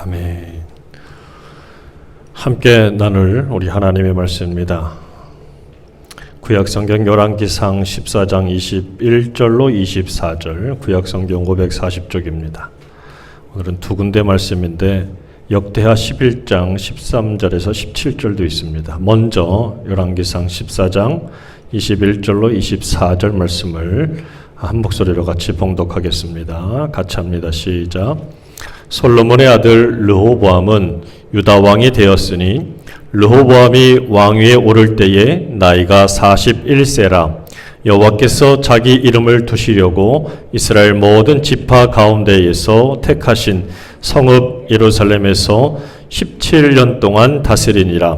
아멘. 함께 나눌 우리 하나님의 말씀입니다. 구약성경 열왕기상 14장 21절로 24절, 구약성경 540쪽입니다. 오늘은 두 군데 말씀인데 역대하 11장 13절에서 17절도 있습니다. 먼저 열왕기상 14장 21절로 24절 말씀을 한 목소리로 같이 봉독하겠습니다. 같이 합니다. 시작. 솔로몬의 아들 르호보암은 유다 왕이 되었으니 르호보암이 왕위에 오를 때에 나이가 41세라. 여호와께서 자기 이름을 두시려고 이스라엘 모든 지파 가운데에서 택하신 성읍 예루살렘에서 17년 동안 다스리니라.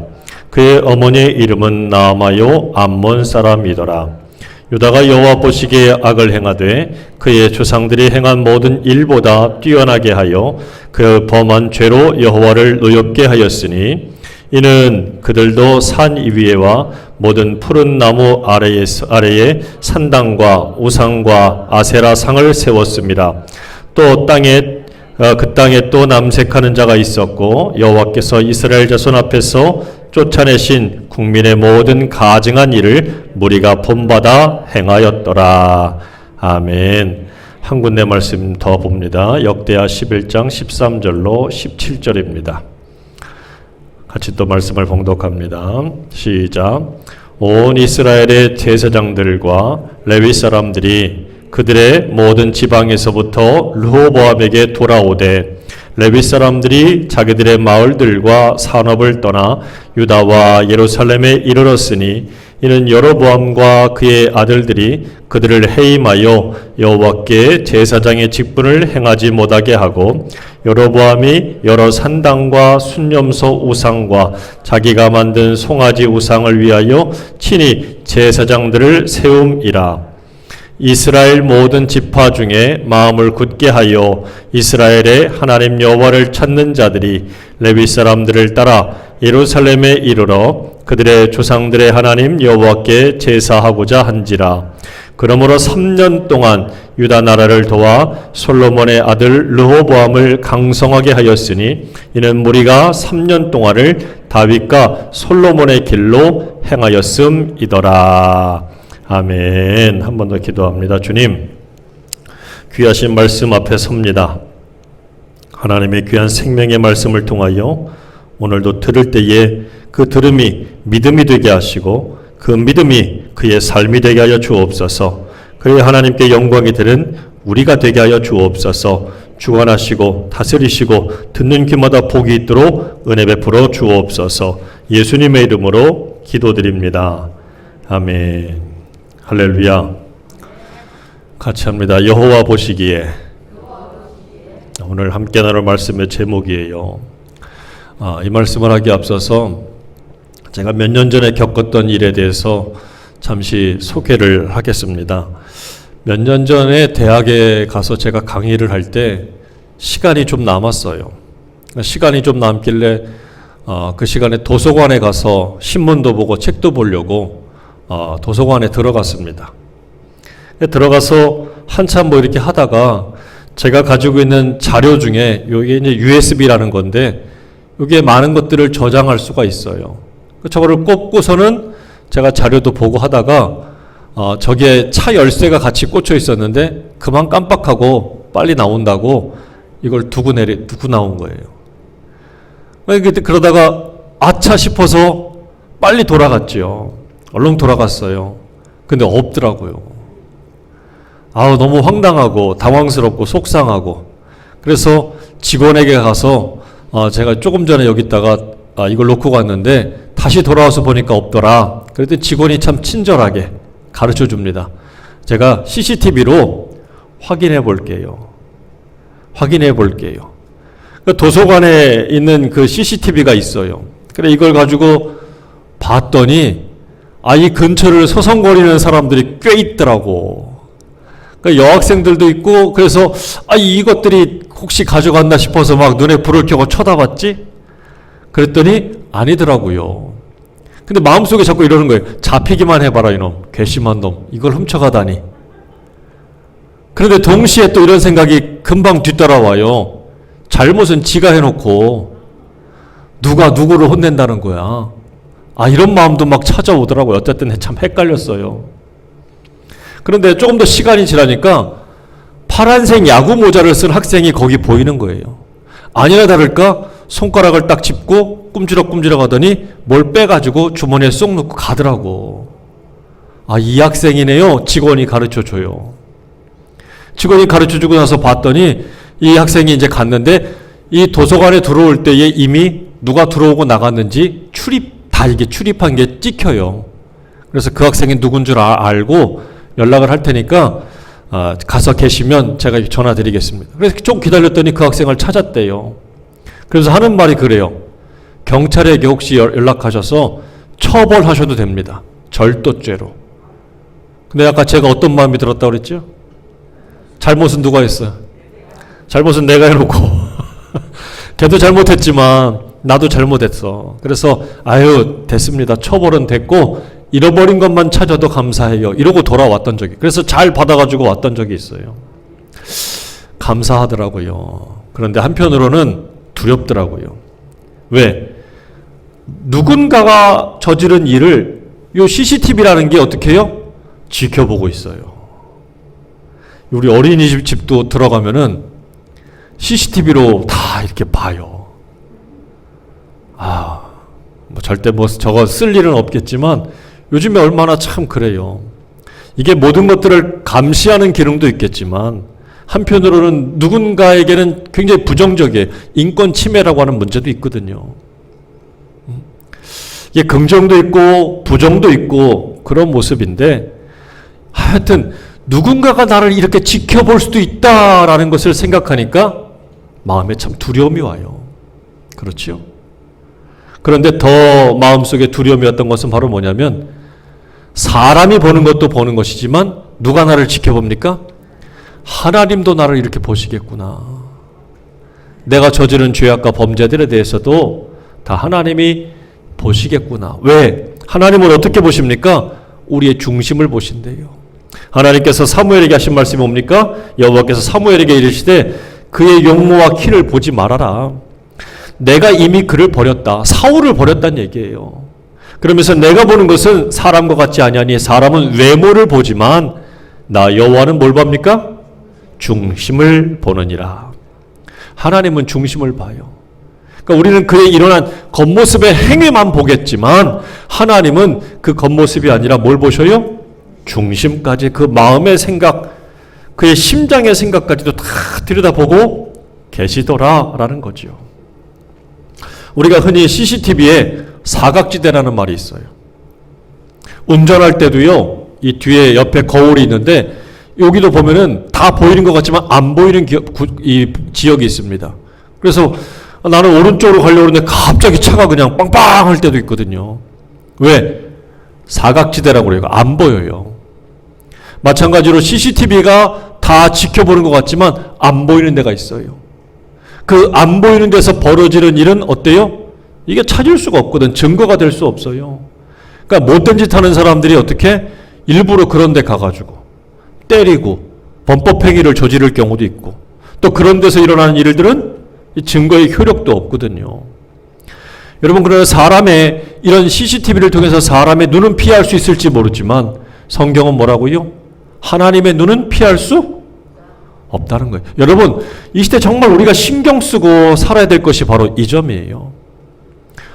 그의 어머니의 이름은 나아마요 암몬 사람이더라. 유다가 여호와 보시기에 악을 행하되 그의 조상들이 행한 모든 일보다 뛰어나게 하여 그 범한 죄로 여호와를 노엽게 하였으니 이는 그들도 산 위에와 모든 푸른 나무 아래에 산당과 우상과 아세라 상을 세웠습니다. 또 그 땅에 또 남색하는 자가 있었고 여호와께서 이스라엘 자손 앞에서 쫓아내신 국민의 모든 가증한 일을 무리가 본받아 행하였더라. 아멘. 한 군데 말씀 더 봅니다. 역대하 11장 13절로 17절입니다. 같이 또 말씀을 봉독합니다. 시작. 온 이스라엘의 제사장들과 레위 사람들이 그들의 모든 지방에서부터 르호보암에게 돌아오되 레위 사람들이 자기들의 마을들과 산업을 떠나 유다와 예루살렘에 이르렀으니 이는 여로보암과 그의 아들들이 그들을 해임하여 여호와께 제사장의 직분을 행하지 못하게 하고 여로보암이 여러 산당과 순념소 우상과 자기가 만든 송아지 우상을 위하여 친히 제사장들을 세움이라. 이스라엘 모든 지파 중에 마음을 굳게 하여 이스라엘의 하나님 여호와를 찾는 자들이 레위 사람들을 따라 예루살렘에 이르러 그들의 조상들의 하나님 여호와께 제사하고자 한지라. 그러므로 3년 동안 유다 나라를 도와 솔로몬의 아들 르호보암을 강성하게 하였으니 이는 무리가 3년 동안을 다윗과 솔로몬의 길로 행하였음이더라. 아멘. 한 번 더 기도합니다. 주님, 귀하신 말씀 앞에 섭니다. 하나님의 귀한 생명의 말씀을 통하여 오늘도 들을 때에 그 들음이 믿음이 되게 하시고 그 믿음이 그의 삶이 되게 하여 주옵소서. 그의 하나님께 영광이 되는 우리가 되게 하여 주옵소서. 주관하시고 다스리시고 듣는 귀마다 복이 있도록 은혜 베풀어 주옵소서. 예수님의 이름으로 기도드립니다. 아멘. 할렐루야. 같이 합니다. 여호와 보시기에. 오늘 함께 나눌 말씀의 제목이에요. 이 말씀을 하기 앞서서 제가 몇 년 전에 겪었던 일에 대해서 잠시 소개를 하겠습니다. 몇 년 전에 대학에 가서 제가 강의를 할 때 시간이 좀 남았어요. 시간이 좀 남길래 그 시간에 도서관에 가서 신문도 보고 책도 보려고 도서관에 들어갔습니다. 들어가서 한참 이렇게 하다가 제가 가지고 있는 자료 중에 여기 이제 USB라는 건데 여기에 많은 것들을 저장할 수가 있어요. 저거를 꼽고서는 제가 자료도 보고 하다가 저기에 차 열쇠가 같이 꽂혀 있었는데 그만 깜빡하고 빨리 나온다고 이걸 두고 나온 거예요. 그러다가 아차 싶어서 빨리 돌아갔죠. 얼른 돌아갔어요. 근데 없더라고요. 너무 황당하고 당황스럽고 속상하고 그래서 직원에게 가서 제가 조금 전에 여기다가 이걸 놓고 갔는데 다시 돌아와서 보니까 없더라. 그랬더니 직원이 참 친절하게 가르쳐 줍니다. 제가 CCTV로 확인해 볼게요. 도서관에 있는 그 CCTV가 있어요. 그래 이걸 가지고 봤더니 이 근처를 서성거리는 사람들이 꽤 있더라고. 그러니까 여학생들도 있고 그래서 이것들이 혹시 가져갔나 싶어서 막 눈에 불을 켜고 쳐다봤지? 그랬더니 아니더라고요. 근데 마음속에 자꾸 이러는 거예요. 잡히기만 해봐라 이놈. 괘씸한 놈. 이걸 훔쳐가다니. 그런데 동시에 또 이런 생각이 금방 뒤따라와요. 잘못은 지가 해놓고 누가 누구를 혼낸다는 거야. 이런 마음도 막 찾아오더라고요. 어쨌든 참 헷갈렸어요. 그런데 조금 더 시간이 지나니까 파란색 야구 모자를 쓴 학생이 거기 보이는 거예요. 아니나 다를까 손가락을 딱 짚고 꿈지럭꿈지럭 하더니 뭘 빼가지고 주머니에 쏙 넣고 가더라고. 이 학생이네요. 직원이 가르쳐줘요. 직원이 가르쳐주고 나서 봤더니 이 학생이 이제 갔는데 이 도서관에 들어올 때에 이미 누가 들어오고 나갔는지 이게 출입한 게 찍혀요. 그래서 그 학생이 누군 줄 알고 연락을 할 테니까 가서 계시면 제가 전화 드리겠습니다. 그래서 좀 기다렸더니 그 학생을 찾았대요. 그래서 하는 말이 그래요. 경찰에게 혹시 연락하셔서 처벌하셔도 됩니다. 절도죄로. 근데 아까 제가 어떤 마음이 들었다고 그랬죠? 잘못은 누가 했어요? 잘못은 내가 해놓고 걔도 잘못했지만 나도 잘못했어. 그래서 됐습니다. 처벌은 됐고 잃어버린 것만 찾아도 감사해요. 이러고 돌아왔던 적이, 그래서 잘 받아가지고 왔던 적이 있어요. 감사하더라고요. 그런데 한편으로는 두렵더라고요. 왜? 누군가가 저지른 일을 요 CCTV라는 게 어떻게 해요? 지켜보고 있어요. 우리 어린이집도 들어가면은 CCTV로 다 이렇게 봐요. 절대 저거 쓸 일은 없겠지만 요즘에 얼마나 참 그래요. 이게 모든 것들을 감시하는 기능도 있겠지만 한편으로는 누군가에게는 굉장히 부정적이에요. 인권 침해라고 하는 문제도 있거든요. 이게 긍정도 있고 부정도 있고 그런 모습인데, 하여튼 누군가가 나를 이렇게 지켜볼 수도 있다라는 것을 생각하니까 마음에 참 두려움이 와요. 그렇죠? 그런데 더 마음속에 두려움이 왔던 것은 바로 뭐냐면, 사람이 보는 것도 보는 것이지만 누가 나를 지켜봅니까? 하나님도 나를 이렇게 보시겠구나. 내가 저지른 죄악과 범죄들에 대해서도 다 하나님이 보시겠구나. 왜? 하나님은 어떻게 보십니까? 우리의 중심을 보신대요. 하나님께서 사무엘에게 하신 말씀이 뭡니까? 여호와께서 사무엘에게 이르시되 그의 용모와 키를 보지 말아라. 내가 이미 그를 버렸다. 사울을 버렸다는 얘기예요. 그러면서 내가 보는 것은 사람과 같지 아니하니 사람은 외모를 보지만 나 여호와는 뭘 봅니까? 중심을 보느니라. 하나님은 중심을 봐요. 그러니까 우리는 그의 일어난 겉모습의 행위만 보겠지만 하나님은 그 겉모습이 아니라 뭘 보셔요? 중심까지, 그 마음의 생각, 그의 심장의 생각까지도 다 들여다보고 계시더라라는 거죠. 우리가 흔히 CCTV에 사각지대라는 말이 있어요. 운전할 때도요, 이 뒤에 옆에 거울이 있는데 여기도 보면은 다 보이는 것 같지만 안 보이는 이 지역이 있습니다. 그래서 나는 오른쪽으로 가려고 하는데 갑자기 차가 그냥 빵빵 할 때도 있거든요. 왜? 사각지대라고 그래요. 안 보여요. 마찬가지로 CCTV가 다 지켜보는 것 같지만 안 보이는 데가 있어요. 그 안 보이는 데서 벌어지는 일은 어때요? 이게 찾을 수가 없거든. 증거가 될 수 없어요. 그러니까 못된 짓 하는 사람들이 어떻게 일부러 그런 데 가가지고 때리고 범법행위를 저지를 경우도 있고, 또 그런 데서 일어나는 일들은 증거의 효력도 없거든요. 여러분, 그러나 사람의 이런 CCTV를 통해서 사람의 눈은 피할 수 있을지 모르지만 성경은 뭐라고요? 하나님의 눈은 피할 수 없다는 거예요. 여러분, 이 시대 정말 우리가 신경 쓰고 살아야 될 것이 바로 이 점이에요.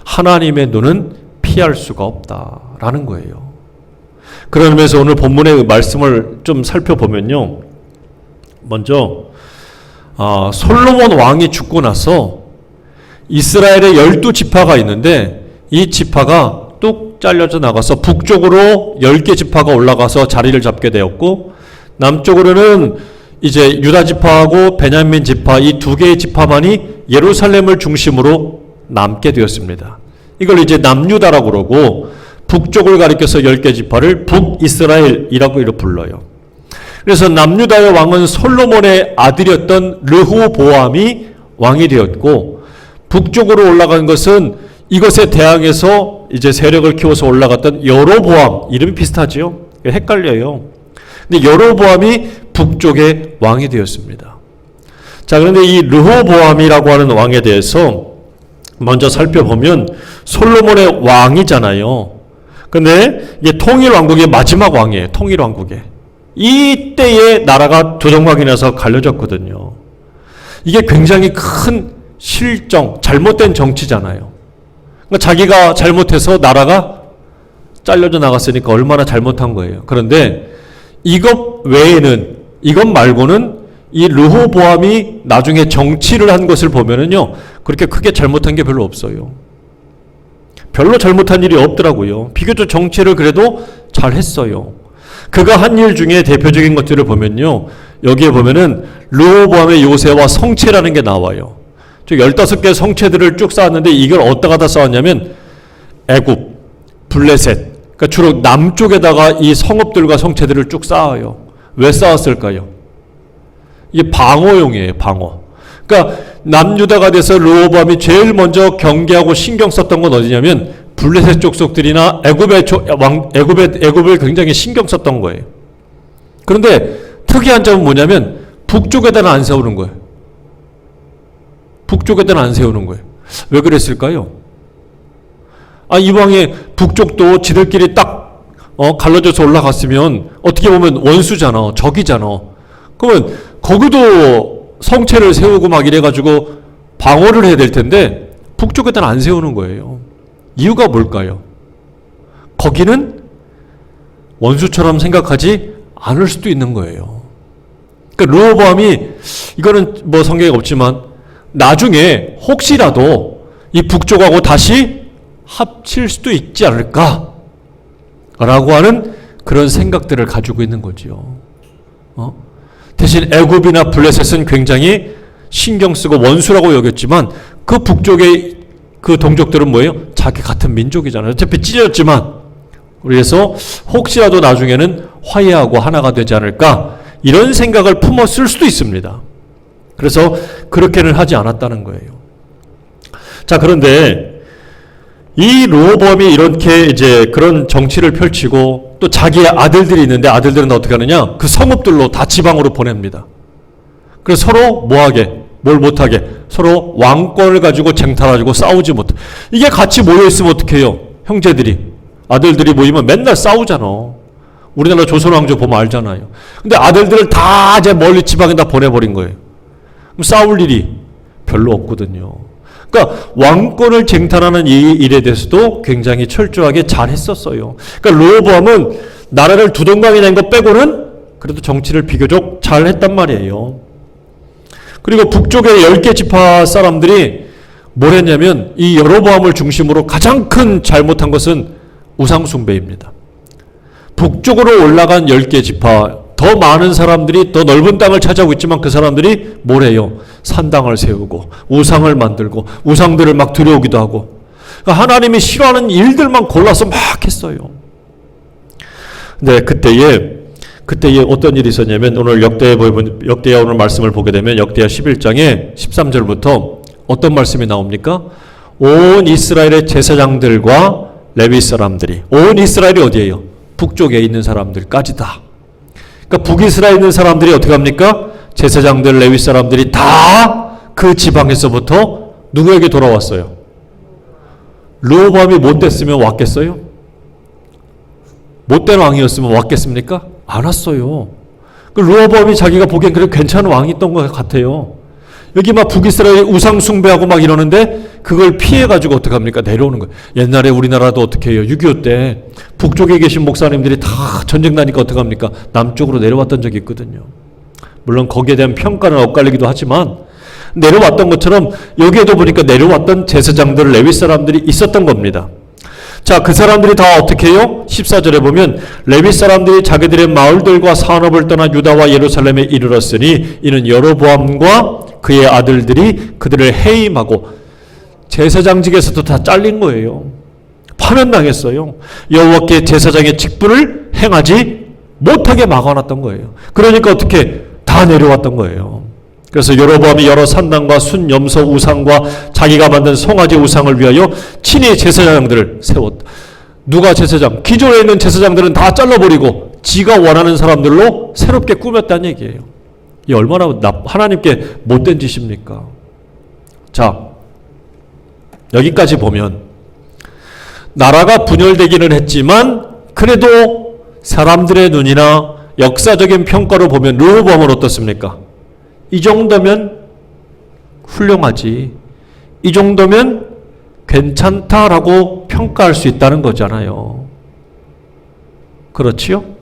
하나님의 눈은 피할 수가 없다라는 거예요. 그러면서 오늘 본문의 말씀을 좀 살펴보면요. 먼저 솔로몬 왕이 죽고 나서 이스라엘의 12지파가 있는데 이 지파가 뚝 잘려져 나가서 북쪽으로 10개 지파가 올라가서 자리를 잡게 되었고, 남쪽으로는 이제 유다 지파하고 베냐민 지파, 이 두 개의 지파만이 예루살렘을 중심으로 남게 되었습니다. 이걸 이제 남유다라고 그러고, 북쪽을 가리켜서 10개 지파를 북이스라엘이라고 불러요. 그래서 남유다의 왕은 솔로몬의 아들이었던 르호보암이 왕이 되었고, 북쪽으로 올라간 것은 이것에 대항해서 이제 세력을 키워서 올라갔던 여로보암, 이름이 비슷하지요? 헷갈려요. 근데 여로보암이 북쪽의 왕이 되었습니다. 자, 그런데 이 르호보암이라고 하는 왕에 대해서 먼저 살펴보면 솔로몬의 왕이잖아요. 근데 이게 통일왕국의 마지막 왕이에요. 통일왕국의. 이때에 나라가 조정막이 나서 갈려졌거든요. 이게 굉장히 큰 실정, 잘못된 정치잖아요. 그러니까 자기가 잘못해서 나라가 잘려져 나갔으니까 얼마나 잘못한 거예요. 그런데 이것 외에는, 이것 말고는 이 르호보암이 나중에 정치를 한 것을 보면은요, 그렇게 크게 잘못한 게 별로 없어요. 별로 잘못한 일이 없더라고요. 비교적 정치를 그래도 잘 했어요. 그가 한 일 중에 대표적인 것들을 보면요, 여기에 보면은 르호보암의 요새와 성체라는 게 나와요. 즉 15개의 성체들을 쭉 쌓았는데 이걸 어디다가 다 쌓았냐면 애굽, 블레셋, 그러니까 주로 남쪽에다가 이 성읍들과 성체들을 쭉 쌓아요. 왜 쌓았을까요? 이게 방어용이에요, 방어. 그러니까 남유다가 돼서 르호보암이 제일 먼저 경계하고 신경 썼던 건 어디냐면 블레셋 족속들이나 애굽을 굉장히 신경 썼던 거예요. 그런데 특이한 점은 뭐냐면 북쪽에다는 안 세우는 거예요. 북쪽에다는 안 세우는 거예요. 왜 그랬을까요? 이방에 북쪽도 지들끼리 딱 갈라져서 올라갔으면 어떻게 보면 원수잖아, 적이잖아. 그러면 거기도 성체를 세우고 막 이래가지고 방어를 해야 될 텐데 북쪽에다는 안 세우는 거예요. 이유가 뭘까요? 거기는 원수처럼 생각하지 않을 수도 있는 거예요. 그러니까 르호보암이, 이거는 뭐 성경에 없지만 나중에 혹시라도 이 북쪽하고 다시 합칠 수도 있지 않을까 라고 하는 그런 생각들을 가지고 있는 거지요. 대신 애굽이나 블레셋은 굉장히 신경 쓰고 원수라고 여겼지만 그 북쪽의 그 동족들은 뭐예요? 자기 같은 민족이잖아요. 어차피 찢어졌지만. 그래서 혹시라도 나중에는 화해하고 하나가 되지 않을까 이런 생각을 품었을 수도 있습니다. 그래서 그렇게는 하지 않았다는 거예요. 자, 그런데 이 르호보암이 이렇게 이제 그런 정치를 펼치고 또 자기의 아들들이 있는데 아들들은 어떻게 하느냐? 그 성읍들로 다 지방으로 보냅니다. 그래서 서로 뭐하게? 뭘 못하게? 서로 왕권을 가지고 쟁탈하고 싸우지 못해. 이게 같이 모여있으면 어떻게 해요? 형제들이, 아들들이 모이면 맨날 싸우잖아. 우리나라 조선왕조 보면 알잖아요. 근데 아들들을 다 이제 멀리 지방에다 보내버린 거예요. 그럼 싸울 일이 별로 없거든요. 그러니까 왕권을 쟁탈하는 이 일에 대해서도 굉장히 철저하게 잘 했었어요. 그러니까 르호보암은 나라를 두 동강이 낸 것 빼고는 그래도 정치를 비교적 잘 했단 말이에요. 그리고 북쪽의 10개 지파 사람들이 뭘 했냐면 이 여로보암을 중심으로 가장 큰 잘못한 것은 우상숭배입니다. 북쪽으로 올라간 10개 지파, 더 많은 사람들이 더 넓은 땅을 차지하고 있지만 그 사람들이 뭘 해요? 산당을 세우고 우상을 만들고 우상들을 막 들여오기도 하고, 그러니까 하나님이 싫어하는 일들만 골라서 막 했어요. 근데 그때에 어떤 일이 있었냐면 오늘 역대하 오늘 말씀을 보게 되면 역대하 11장에 13절부터 어떤 말씀이 나옵니까? 온 이스라엘의 제사장들과 레위 사람들이, 온 이스라엘이 어디예요? 북쪽에 있는 사람들까지다. 그러니까 북이스라엘에 있는 사람들이 어떻게 합니까? 제사장들, 레위 사람들이 다 그 지방에서부터 누구에게 돌아왔어요? 르호보암이 못됐으면 왔겠어요? 못된 왕이었으면 왔겠습니까? 안 왔어요. 그 르호보암이 자기가 보기엔 그래도 괜찮은 왕이었던 것 같아요. 여기 막 북이스라엘이 우상 숭배하고 막 이러는데 그걸 피해가지고 어떡합니까? 내려오는 거예요. 옛날에 우리나라도 어떻게 해요? 6.25 때 북쪽에 계신 목사님들이 다 전쟁 나니까 어떡합니까? 남쪽으로 내려왔던 적이 있거든요. 물론 거기에 대한 평가는 엇갈리기도 하지만 내려왔던 것처럼 여기에도 보니까 내려왔던 제사장들, 레위 사람들이 있었던 겁니다. 자, 그 사람들이 다 어떻게 해요? 14절에 보면 레위 사람들이 자기들의 마을들과 산업을 떠나 유다와 예루살렘에 이르렀으니 이는 여로보암과 그의 아들들이 그들을 해임하고, 제사장직에서도 다 잘린 거예요. 파면당했어요. 여호와께 제사장의 직분을 행하지 못하게 막아놨던 거예요. 그러니까 어떻게 다 내려왔던 거예요. 그래서 여로보암이 여러 산당과 순 염소 우상과 자기가 만든 송아지 우상을 위하여 친히 제사장들을 세웠다. 누가 제사장? 기존에 있는 제사장들은 다 잘라버리고 지가 원하는 사람들로 새롭게 꾸몄다는 얘기예요. 이 얼마나 하나님께 못된 짓입니까? 자, 여기까지 보면 나라가 분열되기는 했지만 그래도 사람들의 눈이나 역사적인 평가로 보면 르호보암은 어떻습니까? 이 정도면 훌륭하지, 이 정도면 괜찮다라고 평가할 수 있다는 거잖아요. 그렇지요?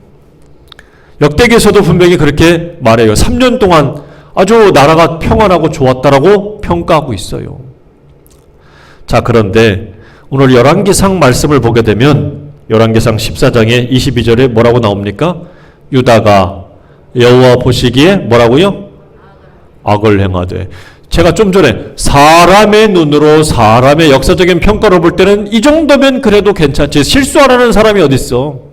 역대기에서도 분명히 그렇게 말해요. 3년 동안 아주 나라가 평안하고 좋았다라고 평가하고 있어요. 자, 그런데 오늘 열왕기상 말씀을 보게 되면 열왕기상 14장의 22절에 뭐라고 나옵니까? 유다가 여호와 보시기에 뭐라고요? 악을 행하되. 제가 좀 전에 사람의 눈으로 사람의 역사적인 평가로 볼 때는 이 정도면 그래도 괜찮지. 실수 안 하는 사람이 어디 있어?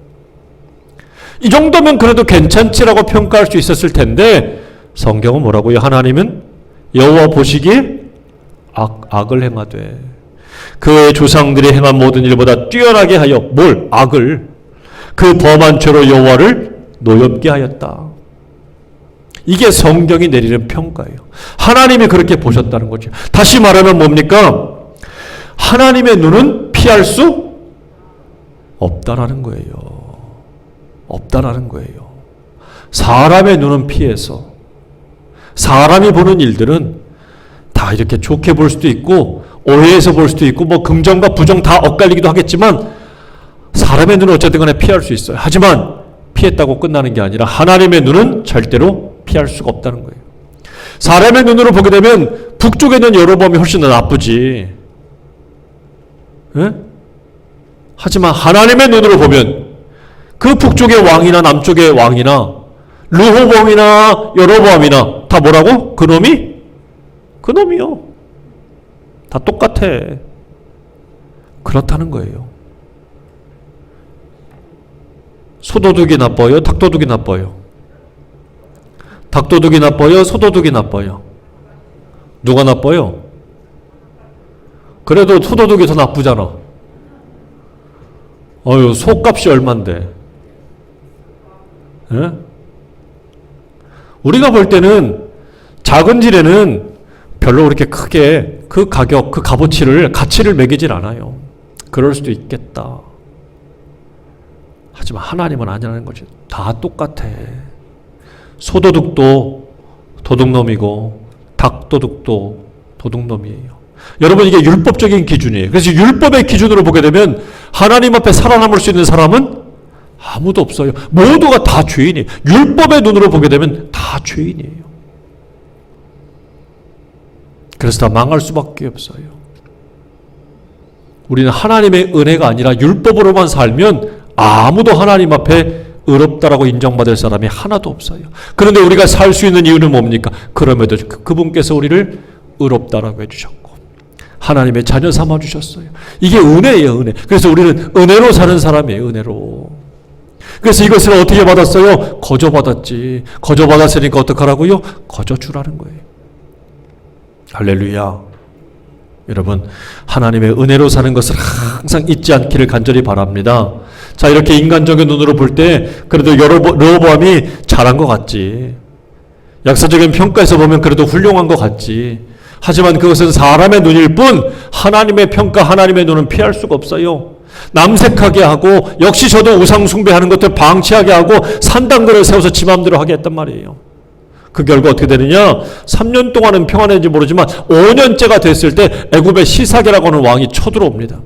이 정도면 그래도 괜찮지라고 평가할 수 있었을 텐데 성경은 뭐라고요? 하나님은 여호와 보시기에 악을 행하되 그의 조상들이 행한 모든 일보다 뛰어나게 하여 뭘? 악을 그 범한 죄로 여호와를 노엽게 하였다. 이게 성경이 내리는 평가예요. 하나님이 그렇게 보셨다는 거죠. 다시 말하면 뭡니까? 하나님의 눈은 피할 수 없다라는 거예요. 없다라는 거예요. 사람의 눈은 피해서 사람이 보는 일들은 다 이렇게 좋게 볼 수도 있고 오해해서 볼 수도 있고 뭐 긍정과 부정 다 엇갈리기도 하겠지만 사람의 눈은 어쨌든 간에 피할 수 있어요. 하지만 피했다고 끝나는 게 아니라 하나님의 눈은 절대로 피할 수가 없다는 거예요. 사람의 눈으로 보게 되면 북쪽에 있는 여로보암이 훨씬 더 나쁘지. 에? 하지만 하나님의 눈으로 보면 그 북쪽의 왕이나 남쪽의 왕이나 르호보암이나 여로보암이나 다 뭐라고? 그놈이? 그놈이요. 다 똑같아. 그렇다는 거예요. 소도둑이 나빠요? 닭도둑이 나빠요? 닭도둑이 나빠요? 소도둑이 나빠요? 누가 나빠요? 그래도 소도둑이 더 나쁘잖아. 어휴, 소값이 얼만데. 예? 우리가 볼 때는 작은 질에는 별로 그렇게 크게 그 가격, 그 가치를 매기질 않아요. 그럴 수도 있겠다. 하지만 하나님은 아니라는 거죠. 다 똑같아. 소도둑도 도둑놈이고 닭도둑도 도둑놈이에요. 여러분, 이게 율법적인 기준이에요. 그래서 율법의 기준으로 보게 되면 하나님 앞에 살아남을 수 있는 사람은 아무도 없어요. 모두가 다 죄인이에요. 율법의 눈으로 보게 되면 다 죄인이에요. 그래서 다 망할 수밖에 없어요. 우리는 하나님의 은혜가 아니라 율법으로만 살면 아무도 하나님 앞에 의롭다라고 인정받을 사람이 하나도 없어요. 그런데 우리가 살 수 있는 이유는 뭡니까? 그럼에도 그분께서 우리를 의롭다라고 해주셨고 하나님의 자녀 삼아주셨어요. 이게 은혜예요, 은혜. 그래서 우리는 은혜로 사는 사람이에요, 은혜로. 그래서 이것을 어떻게 받았어요? 거저 받았지. 거저 받았으니까 어떡하라고요? 거저 주라는 거예요. 할렐루야. 여러분, 하나님의 은혜로 사는 것을 항상 잊지 않기를 간절히 바랍니다. 자, 이렇게 인간적인 눈으로 볼 때 그래도 르호보암이 잘한 것 같지. 역사적인 평가에서 보면 그래도 훌륭한 것 같지. 하지만 그것은 사람의 눈일 뿐 하나님의 평가, 하나님의 눈은 피할 수가 없어요. 남색하게 하고 역시 저도 우상 숭배하는 것들 방치하게 하고 산당들을 세워서 지 마음대로 하게 했단 말이에요. 그 결과 어떻게 되느냐? 3년 동안은 평안했는지 모르지만 5년째가 됐을 때 애굽의 시사게라고 하는 왕이 쳐들어옵니다.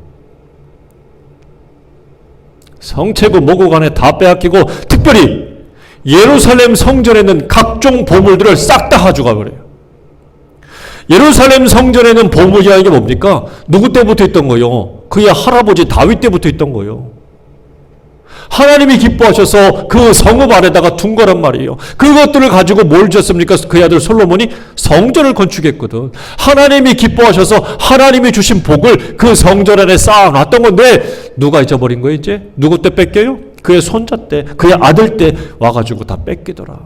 성체고 뭐고 간에 다 빼앗기고 특별히 예루살렘 성전에 있는 각종 보물들을 싹 다 가져가 버려요. 예루살렘 성전에 있는 보물이라는 게 뭡니까? 누구 때부터 있던 거요? 그의 할아버지 다윗 때부터 있던 거요. 하나님이 기뻐하셔서 그 성읍 안에다가 둔 거란 말이에요. 그것들을 가지고 뭘 줬습니까? 그의 아들 솔로몬이 성전을 건축했거든. 하나님이 기뻐하셔서 하나님이 주신 복을 그 성전 안에 쌓아놨던 건데 누가 잊어버린 거예요 이제? 누구 때 뺏겨요? 그의 손자 때, 그의 아들 때 와가지고 다 뺏기더라.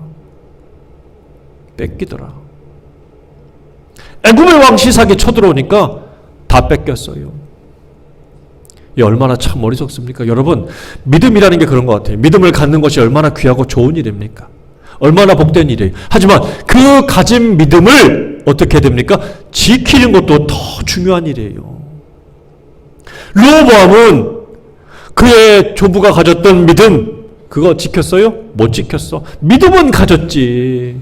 뺏기더라. 애굽의 왕 시삭이 쳐들어오니까 다 뺏겼어요. 이 얼마나 참 어리석습니까? 여러분, 믿음이라는 게 그런 것 같아요. 믿음을 갖는 것이 얼마나 귀하고 좋은 일입니까? 얼마나 복된 일이에요. 하지만 그 가진 믿음을 어떻게 됩니까? 지키는 것도 더 중요한 일이에요. 르호보암은 그의 조부가 가졌던 믿음, 그거 지켰어요? 못 지켰어. 믿음은 가졌지.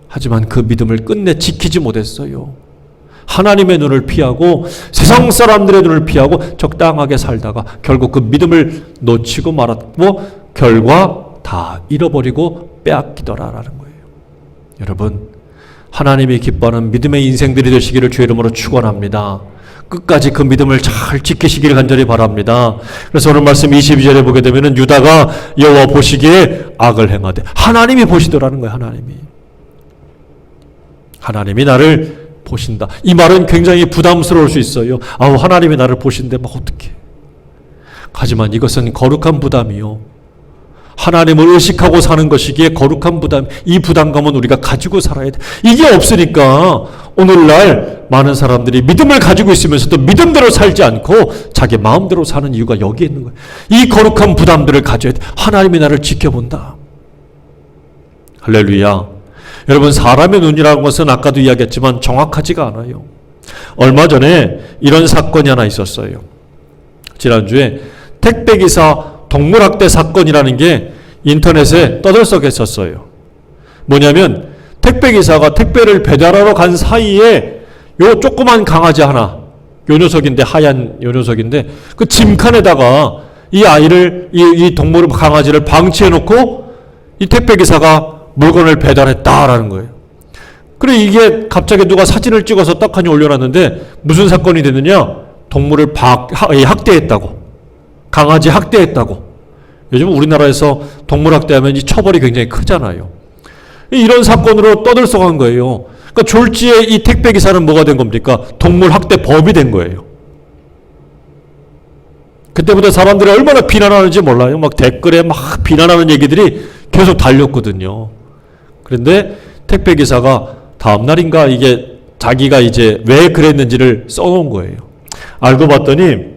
하지만 그 믿음을 끝내 지키지 못했어요. 하나님의 눈을 피하고 세상 사람들의 눈을 피하고 적당하게 살다가 결국 그 믿음을 놓치고 말았고 결과 다 잃어버리고 빼앗기더라라는 거예요. 여러분, 하나님이 기뻐하는 믿음의 인생들이 되시기를 주의 이름으로 축원합니다. 끝까지 그 믿음을 잘 지키시기를 간절히 바랍니다. 그래서 오늘 말씀 22절에 보게 되면은 유다가 여호와 보시기에 악을 행하되 하나님이 보시더라는 거예요. 하나님이 나를 보신다. 이 말은 굉장히 부담스러울 수 있어요. 아우, 하나님이 나를 보신대 막 어떡해. 하지만 이것은 거룩한 부담이요. 하나님을 의식하고 사는 것이기에 거룩한 부담, 이 부담감은 우리가 가지고 살아야 돼. 이게 없으니까 오늘날 많은 사람들이 믿음을 가지고 있으면서도 믿음대로 살지 않고 자기 마음대로 사는 이유가 여기에 있는 거예요. 이 거룩한 부담들을 가져야 돼. 하나님이 나를 지켜본다. 할렐루야. 여러분, 사람의 눈이라는 것은 아까도 이야기했지만 정확하지가 않아요. 얼마 전에 이런 사건이 하나 있었어요. 지난주에 택배기사 동물학대 사건이라는 게 인터넷에 떠들썩했었어요. 뭐냐면 택배기사가 택배를 배달하러 간 사이에 요 조그만 강아지 하나, 요 녀석인데, 하얀 요 녀석인데 그 짐칸에다가 이 아이를, 이 동물 강아지를 방치해 놓고 이 택배기사가 물건을 배달했다라는 거예요. 그래, 이게 갑자기 누가 사진을 찍어서 떡하니 올려놨는데 무슨 사건이 됐느냐? 동물을 학대했다고. 강아지 학대했다고. 요즘 우리나라에서 동물 학대하면 이 처벌이 굉장히 크잖아요. 이런 사건으로 떠들썩한 거예요. 그러니까 졸지에 이 택배기사는 뭐가 된 겁니까? 동물 학대범이 된 거예요. 그때부터 사람들이 얼마나 비난하는지 몰라요. 막 댓글에 막 비난하는 얘기들이 계속 달렸거든요. 그런데 택배기사가 다음날인가 이게 자기가 이제 왜 그랬는지를 써놓은 거예요. 알고 봤더니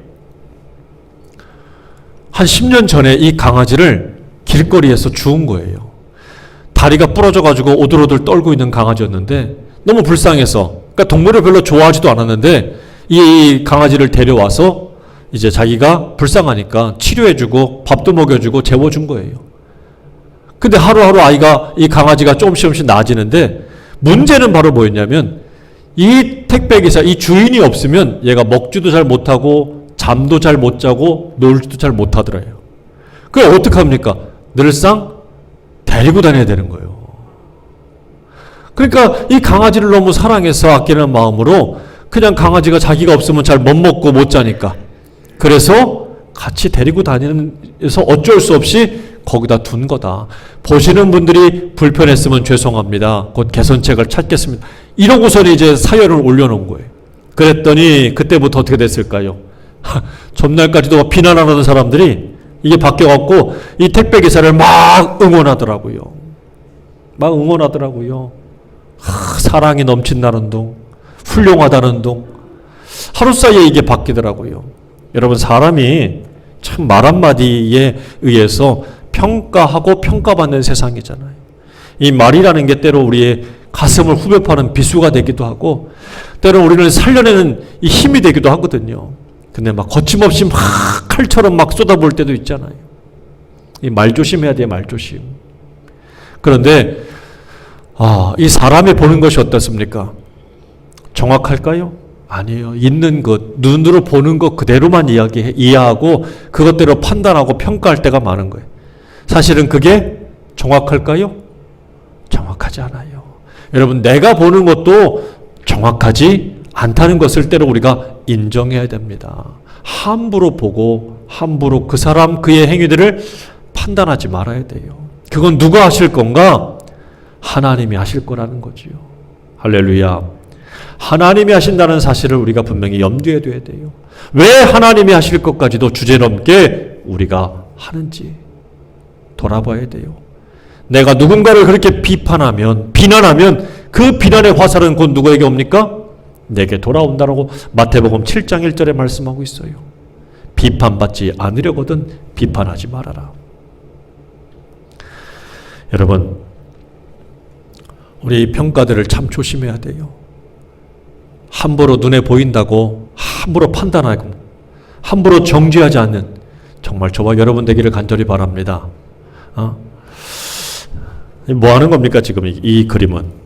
한 10년 전에 이 강아지를 길거리에서 주운 거예요. 다리가 부러져가지고 오들오들 떨고 있는 강아지였는데 너무 불쌍해서, 그러니까 동물을 별로 좋아하지도 않았는데 이 강아지를 데려와서 이제 자기가 불쌍하니까 치료해주고 밥도 먹여주고 재워준 거예요. 근데 하루하루 이 강아지가 조금씩 나아지는데 문제는 바로 뭐였냐면 이 택배기사, 이 주인이 없으면 얘가 먹지도 잘 못하고 잠도 잘 못 자고 놀지도 잘 못하더래요. 그래, 어떡합니까? 늘상 데리고 다녀야 되는 거예요. 그러니까 이 강아지를 너무 사랑해서 아끼는 마음으로 그냥 강아지가 자기가 없으면 잘 못 먹고 못 자니까 그래서 같이 데리고 다니면서 어쩔 수 없이 거기다 둔 거다. 보시는 분들이 불편했으면 죄송합니다. 곧 개선책을 찾겠습니다. 이러고서는 이제 사연을 올려놓은 거예요. 그랬더니 그때부터 어떻게 됐을까요? 전날까지도 비난하는 사람들이 이게 바뀌어갖고 이 택배기사를 막 응원하더라고요. 사랑이 넘친다는 둥, 훌륭하다는 둥. 하루 사이에 이게 바뀌더라고요. 여러분, 사람이 참 말 한마디에 의해서 평가하고 평가받는 세상이잖아요. 이 말이라는 게 때로 우리의 가슴을 후벼 파는 비수가 되기도 하고 때로 우리를 살려내는 이 힘이 되기도 하거든요. 근데 막 거침없이 막 칼처럼 막 쏟아볼 때도 있잖아요. 이 말 조심해야 돼요, 말 조심. 그런데 이 사람이 보는 것이 어떻습니까? 정확할까요? 아니에요. 있는 것, 눈으로 보는 것 그대로만 이해하고 그것대로 판단하고 평가할 때가 많은 거예요. 사실은 그게 정확할까요? 정확하지 않아요. 여러분, 내가 보는 것도 정확하지 않다는 것을 때로 우리가 인정해야 됩니다. 함부로 보고 함부로 그 사람 그의 행위들을 판단하지 말아야 돼요. 그건 누가 하실 건가? 하나님이 하실 거라는 거지요. 할렐루야. 하나님이 하신다는 사실을 우리가 분명히 염두에 둬야 돼요. 왜 하나님이 하실 것까지도 주제넘게 우리가 하는지 돌아봐야 돼요. 내가 누군가를 그렇게 비난하면 그 비난의 화살은 곧 누구에게 옵니까? 내게 돌아온다라고 마태복음 7장 1절에 말씀하고 있어요. 비판받지 않으려거든 비판하지 말아라. 여러분, 우리 평가들을 참 조심해야 돼요. 함부로 눈에 보인다고 함부로 판단하고 함부로 정죄하지 않는 정말 저와 여러분 되기를 간절히 바랍니다. 뭐 하는 겁니까 지금 이 그림은?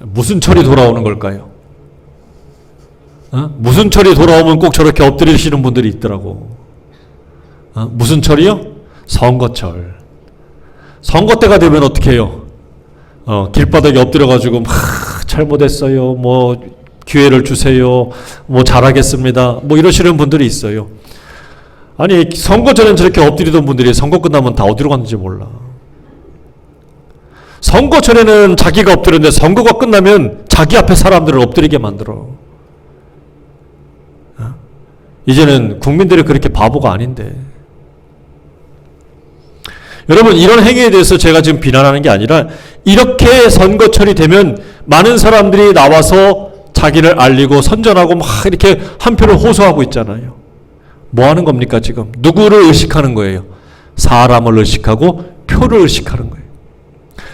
무슨 철이 돌아오는 걸까요? 무슨 철이 돌아오면 꼭 저렇게 엎드리시는 분들이 있더라고. 무슨 철이요? 선거철. 선거 때가 되면 어떻게 해요? 길바닥에 엎드려가지고 막 잘못했어요. 뭐 기회를 주세요. 뭐 잘하겠습니다. 뭐 이러시는 분들이 있어요. 아니 선거 전엔 저렇게 엎드리던 분들이 선거 끝나면 다 어디로 갔는지 몰라. 선거 전에는 자기가 엎드렸는데 선거가 끝나면 자기 앞에 사람들을 엎드리게 만들어. 이제는 국민들이 그렇게 바보가 아닌데. 여러분, 이런 행위에 대해서 제가 지금 비난하는 게 아니라 이렇게 선거철이 되면 많은 사람들이 나와서 자기를 알리고 선전하고 막 이렇게 한 표를 호소하고 있잖아요. 뭐 하는 겁니까 지금? 누구를 의식하는 거예요? 사람을 의식하고 표를 의식하는 거예요.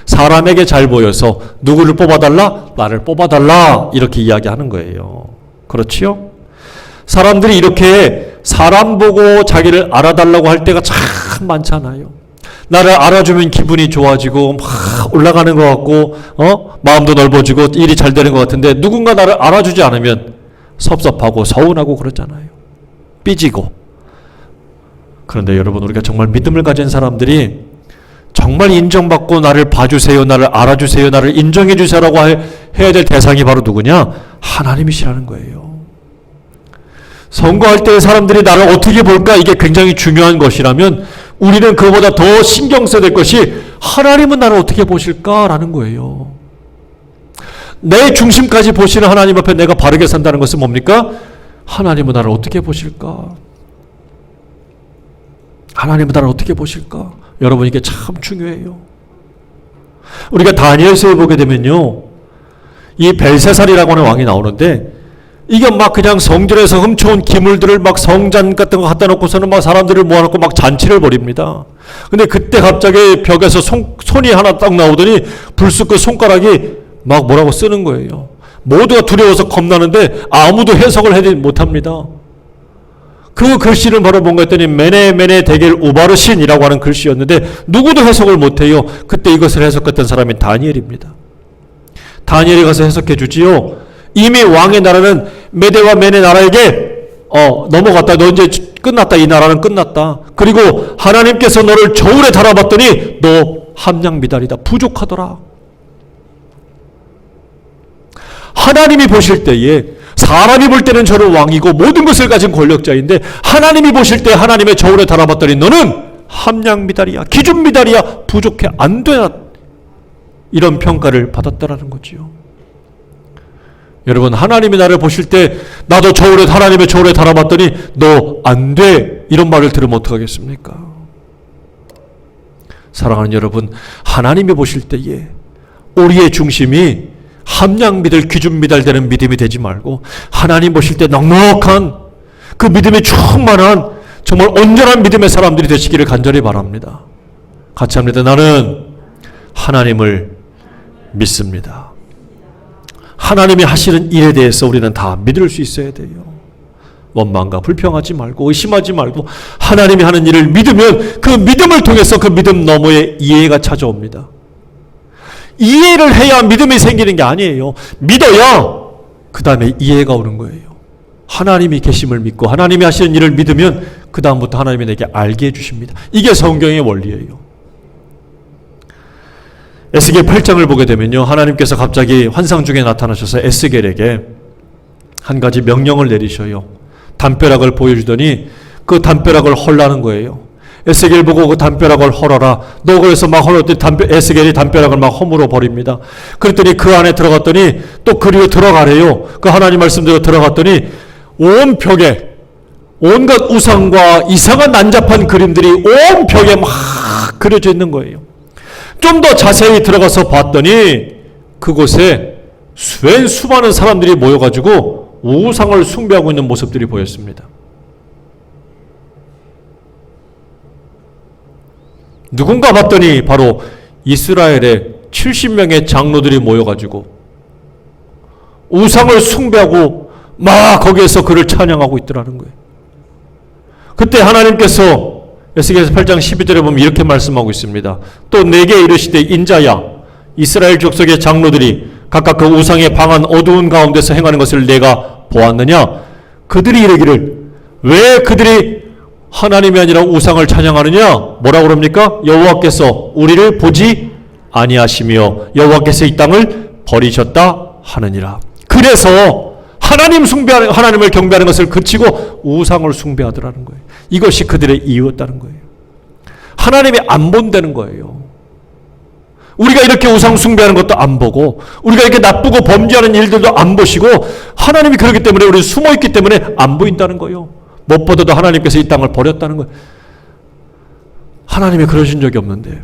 사람에게 잘 보여서 누구를 뽑아달라? 나를 뽑아달라. 이렇게 이야기하는 거예요. 그렇지요? 사람들이 이렇게 사람 보고 자기를 알아달라고 할 때가 참 많잖아요. 나를 알아주면 기분이 좋아지고 막 올라가는 것 같고 마음도 넓어지고 일이 잘 되는 것 같은데 누군가 나를 알아주지 않으면 섭섭하고 서운하고 그러잖아요. 삐지고. 그런데 여러분, 우리가 정말 믿음을 가진 사람들이 정말 인정받고 나를 봐주세요, 나를 알아주세요, 나를 인정해 주세요라고 해야 될 대상이 바로 누구냐? 하나님이시라는 거예요. 선거할 때 사람들이 나를 어떻게 볼까? 이게 굉장히 중요한 것이라면 우리는 그보다 더 신경 써야 될 것이 하나님은 나를 어떻게 보실까라는 거예요. 내 중심까지 보시는 하나님 앞에 내가 바르게 산다는 것은 뭡니까? 하나님은 나를 어떻게 보실까? 하나님은 나를 어떻게 보실까? 여러분, 이게 참 중요해요. 우리가 다니엘서에 보게 되면요, 이 벨세살이라고 하는 왕이 나오는데 이게 막 그냥 성전에서 훔쳐온 기물들을 막 성잔 같은 거 갖다 놓고서는 막 사람들을 모아놓고 막 잔치를 벌입니다. 근데 그때 갑자기 벽에서 손이 하나 딱 나오더니 불쑥 그 손가락이 막 뭐라고 쓰는 거예요. 모두가 두려워서 겁나는데 아무도 해석을 하지 못합니다. 그 글씨는 바로 뭔가 했더니 메네 데겔 우바르신이라고 하는 글씨였는데 누구도 해석을 못해요. 그때 이것을 해석했던 사람이 다니엘입니다. 다니엘이 가서 해석해 주지요. 이미 왕의 나라는 메대와 메네 나라에게 넘어갔다. 너 이제 끝났다. 이 나라는 끝났다. 그리고 하나님께서 너를 저울에 달아봤더니 너 함량미달이다. 부족하더라. 하나님이 보실 때에, 사람이 볼 때는 저는 왕이고 모든 것을 가진 권력자인데 하나님이 보실 때 하나님의 저울에 달아봤더니 너는 함량미달이야, 기준미달이야, 부족해, 안 되나, 이런 평가를 받았다라는 거지요. 여러분, 하나님이 나를 보실 때 나도 하나님의 저울에 달아봤더니 너 안 돼, 이런 말을 들으면 어떡하겠습니까? 사랑하는 여러분, 하나님이 보실 때에 우리의 중심이 함량미달, 기준미달 되는 믿음이 되지 말고 하나님 보실 때 넉넉한 그 믿음이 충만한 정말 온전한 믿음의 사람들이 되시기를 간절히 바랍니다. 같이 합니다. 나는 하나님을 믿습니다. 하나님이 하시는 일에 대해서 우리는 다 믿을 수 있어야 돼요. 원망과 불평하지 말고 의심하지 말고 하나님이 하는 일을 믿으면 그 믿음을 통해서 그 믿음 너머에 이해가 찾아옵니다. 이해를 해야 믿음이 생기는 게 아니에요. 믿어야 그 다음에 이해가 오는 거예요. 하나님이 계심을 믿고 하나님이 하시는 일을 믿으면 그 다음부터 하나님이 내게 알게 해주십니다. 이게 성경의 원리예요. 에스겔 8장을 보게 되면요, 하나님께서 갑자기 환상 중에 나타나셔서 에스겔에게 한 가지 명령을 내리셔요. 담벼락을 보여주더니 그 담벼락을 헐라는 거예요. 에스겔 보고 그 담벼락을 헐어라. 너 그래서 막 헐었더니 에스겔이 담벼락을 막 허물어 버립니다. 그랬더니 그 안에 들어갔더니 또 그리고 들어가래요. 그 하나님 말씀대로 들어갔더니 온 벽에 온갖 우상과 이상한 난잡한 그림들이 온 벽에 막 그려져 있는 거예요. 좀 더 자세히 들어가서 봤더니 그곳에 수많은 사람들이 모여가지고 우상을 숭배하고 있는 모습들이 보였습니다. 누군가 봤더니 바로 이스라엘의 70명의 장로들이 모여가지고 우상을 숭배하고 막 거기에서 그를 찬양하고 있더라는 거예요. 그때 하나님께서 에스겔서 8장 12절에 보면 이렇게 말씀하고 있습니다. 또 내게 이르시되 인자야 이스라엘 족속의 장로들이 각각 그 우상의 방한 어두운 가운데서 행하는 것을 내가 보았느냐? 그들이 이르기를 왜 그들이 하나님이 아니라 우상을 찬양하느냐? 뭐라고 그럽니까? 여호와께서 우리를 보지 아니하시며 여호와께서 이 땅을 버리셨다 하느니라. 그래서 하나님을 경배하는 것을 그치고 우상을 숭배하더라는 거예요. 이것이 그들의 이유였다는 거예요. 하나님이 안 본다는 거예요. 우리가 이렇게 우상 숭배하는 것도 안 보고 우리가 이렇게 나쁘고 범죄하는 일들도 안 보시고 하나님이 그렇기 때문에 우리 숨어있기 때문에 안 보인다는 거예요. 무엇보다도 하나님께서 이 땅을 버렸다는 거예요. 하나님이 그러신 적이 없는데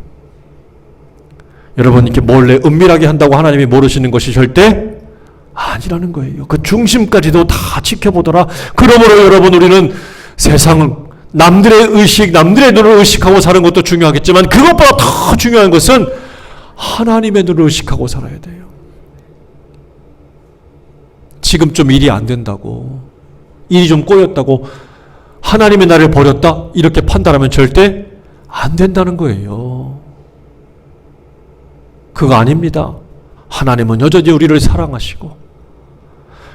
여러분 이렇게 몰래 은밀하게 한다고 하나님이 모르시는 것이 절대 아니라는 거예요. 그 중심까지도 다 지켜보더라. 그러므로 여러분 우리는 세상을 남들의 의식, 남들의 눈을 의식하고 사는 것도 중요하겠지만 그것보다 더 중요한 것은 하나님의 눈을 의식하고 살아야 돼요. 지금 좀 일이 안 된다고, 일이 좀 꼬였다고 하나님이 나를 버렸다 이렇게 판단하면 절대 안 된다는 거예요. 그거 아닙니다. 하나님은 여전히 우리를 사랑하시고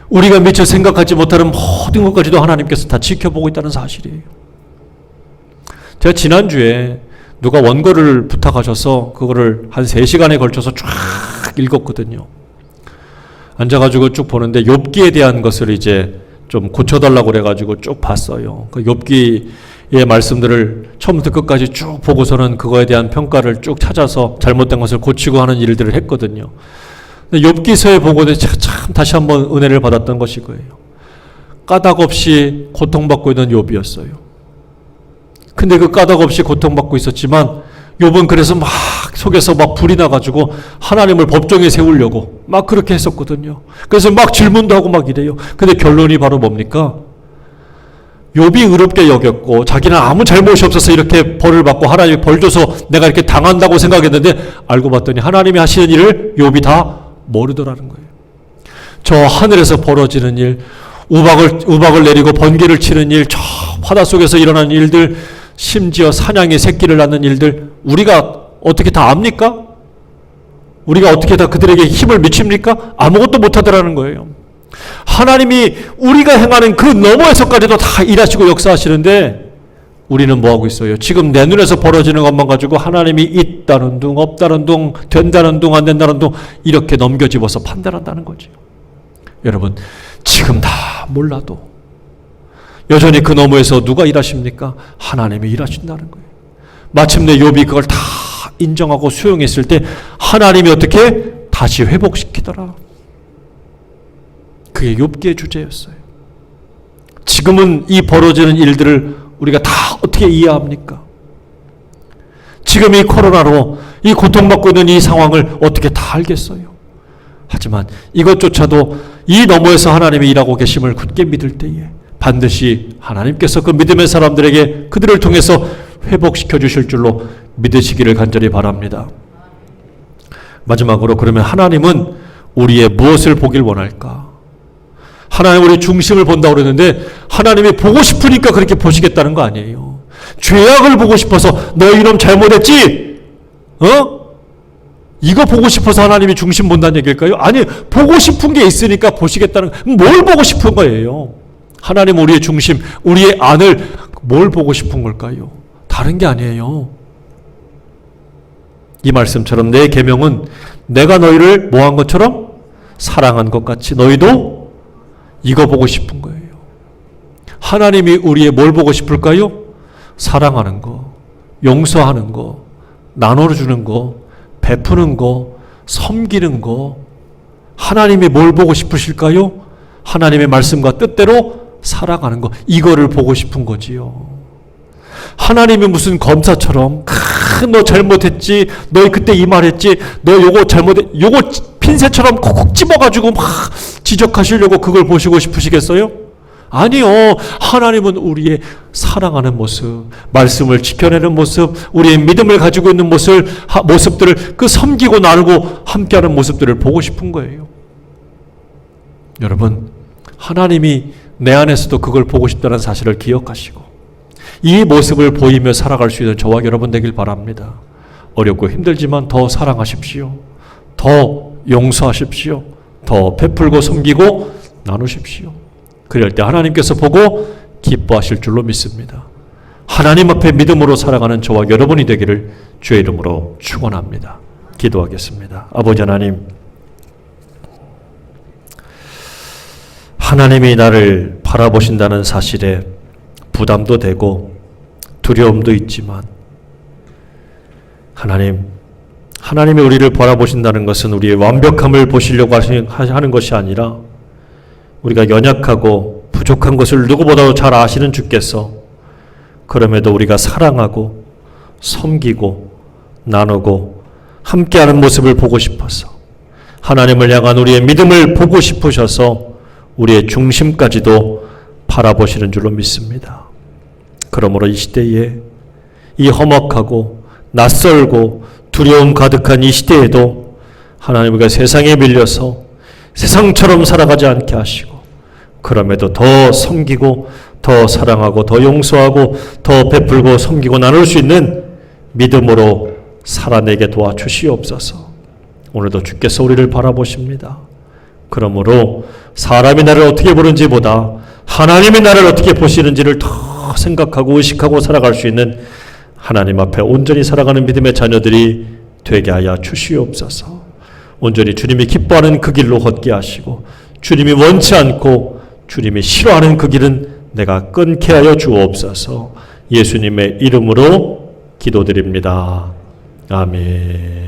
우리가 미처 생각하지 못하는 모든 것까지도 하나님께서 다 지켜보고 있다는 사실이에요. 제가 지난주에 누가 원고를 부탁하셔서 그거를 한 3시간에 걸쳐서 쫙 읽었거든요. 앉아가지고 쭉 보는데 욥기에 대한 것을 이제 좀 고쳐달라고 그래가지고 쭉 봤어요. 그 욥기의 말씀들을 처음부터 끝까지 쭉 보고서는 그거에 대한 평가를 쭉 찾아서 잘못된 것을 고치고 하는 일들을 했거든요. 욥기서에 보고 참 다시 한번 은혜를 받았던 것이 거예요. 까닭 없이 고통받고 있는 욥이었어요. 근데 그 까닭 없이 고통받고 있었지만 욥은 그래서 막 속에서 막 불이 나가지고 하나님을 법정에 세우려고 막 그렇게 했었거든요. 그래서 막 질문도 하고 막 이래요. 근데 결론이 바로 뭡니까? 욥이 의롭게 여겼고 자기는 아무 잘못이 없어서 이렇게 벌을 받고 하나님이 벌 줘서 내가 이렇게 당한다고 생각했는데 알고 봤더니 하나님이 하시는 일을 욥이 다 모르더라는 거예요. 저 하늘에서 벌어지는 일, 우박을 내리고 번개를 치는 일, 저 바다 속에서 일어나는 일들, 심지어 사냥이 새끼를 낳는 일들 우리가 어떻게 다 압니까? 우리가 어떻게 다 그들에게 힘을 미칩니까? 아무것도 못하더라는 거예요. 하나님이 우리가 행하는 그 너머에서까지도 다 일하시고 역사하시는데 우리는 뭐하고 있어요? 지금 내 눈에서 벌어지는 것만 가지고 하나님이 있다는 둥 없다는 둥 된다는 둥 안 된다는 둥 이렇게 넘겨집어서 판단한다는 거죠. 여러분 지금 다 몰라도 여전히 그 너머에서 누가 일하십니까? 하나님이 일하신다는 거예요. 마침내 욥이 그걸 다 인정하고 수용했을 때 하나님이 어떻게 다시 회복시키더라. 그게 욥기의 주제였어요. 지금은 이 벌어지는 일들을 우리가 다 어떻게 이해합니까? 지금 이 코로나로 이 고통받고 있는 이 상황을 어떻게 다 알겠어요? 하지만 이것조차도 이 너머에서 하나님이 일하고 계심을 굳게 믿을 때에 반드시 하나님께서 그 믿음의 사람들에게 그들을 통해서 회복시켜 주실 줄로 믿으시기를 간절히 바랍니다. 마지막으로 그러면 하나님은 우리의 무엇을 보길 원할까? 하나님 우리 중심을 본다고 그랬는데 하나님이 보고 싶으니까 그렇게 보시겠다는 거 아니에요. 죄악을 보고 싶어서 너 이놈 잘못했지? 이거 보고 싶어서 하나님이 중심 본다는 얘기일까요? 아니 보고 싶은 게 있으니까 보시겠다는 뭘 보고 싶은 거예요? 하나님 우리의 중심, 우리의 안을 뭘 보고 싶은 걸까요? 다른 게 아니에요. 이 말씀처럼 내 계명은 내가 너희를 뭐한 것처럼 사랑한 것 같이 너희도 이거 보고 싶은 거예요. 하나님이 우리의 뭘 보고 싶을까요? 사랑하는 거, 용서하는 거, 나눠주는 거, 베푸는 거, 섬기는 거. 하나님이 뭘 보고 싶으실까요? 하나님의 말씀과 뜻대로 살아가는 거. 이거를 보고 싶은 거지요. 하나님이 무슨 검사처럼 너 잘못했지, 너 그때 이 말했지, 너 요거 잘못했, 요거 핀셋처럼 콕콕 집어가지고 막 지적하시려고 그걸 보시고 싶으시겠어요? 아니요. 하나님은 우리의 사랑하는 모습, 말씀을 지켜내는 모습, 우리의 믿음을 가지고 있는 모습들을 그 섬기고 나누고 함께하는 모습들을 보고 싶은 거예요. 여러분, 하나님이 내 안에서도 그걸 보고 싶다는 사실을 기억하시고 이 모습을 보이며 살아갈 수 있는 저와 여러분 되길 바랍니다. 어렵고 힘들지만 더 사랑하십시오. 더 용서하십시오. 더 베풀고 섬기고 나누십시오. 그럴 때 하나님께서 보고 기뻐하실 줄로 믿습니다. 하나님 앞에 믿음으로 살아가는 저와 여러분이 되기를 주의 이름으로 축원합니다. 기도하겠습니다. 아버지 하나님, 하나님이 나를 바라보신다는 사실에 부담도 되고 두려움도 있지만 하나님이 우리를 바라보신다는 것은 우리의 완벽함을 보시려고 하는 것이 아니라 우리가 연약하고 부족한 것을 누구보다도 잘 아시는 주께서 그럼에도 우리가 사랑하고 섬기고 나누고 함께하는 모습을 보고 싶어서 하나님을 향한 우리의 믿음을 보고 싶으셔서 우리의 중심까지도 바라보시는 줄로 믿습니다. 그러므로 이 시대에 이 험악하고 낯설고 두려움 가득한 이 시대에도 하나님 우리가 세상에 밀려서 세상처럼 살아가지 않게 하시고 그럼에도 더 섬기고 더 사랑하고 더 용서하고 더 베풀고 섬기고 나눌 수 있는 믿음으로 살아내게 도와주시옵소서. 오늘도 주께서 우리를 바라보십니다. 그러므로 사람이 나를 어떻게 보는지보다 하나님이 나를 어떻게 보시는지를 더 생각하고 의식하고 살아갈 수 있는 하나님 앞에 온전히 살아가는 믿음의 자녀들이 되게 하여 주시옵소서. 온전히 주님이 기뻐하는 그 길로 걷게 하시고 주님이 원치 않고 주님이 싫어하는 그 길은 내가 끊게 하여 주옵소서. 예수님의 이름으로 기도드립니다. 아멘.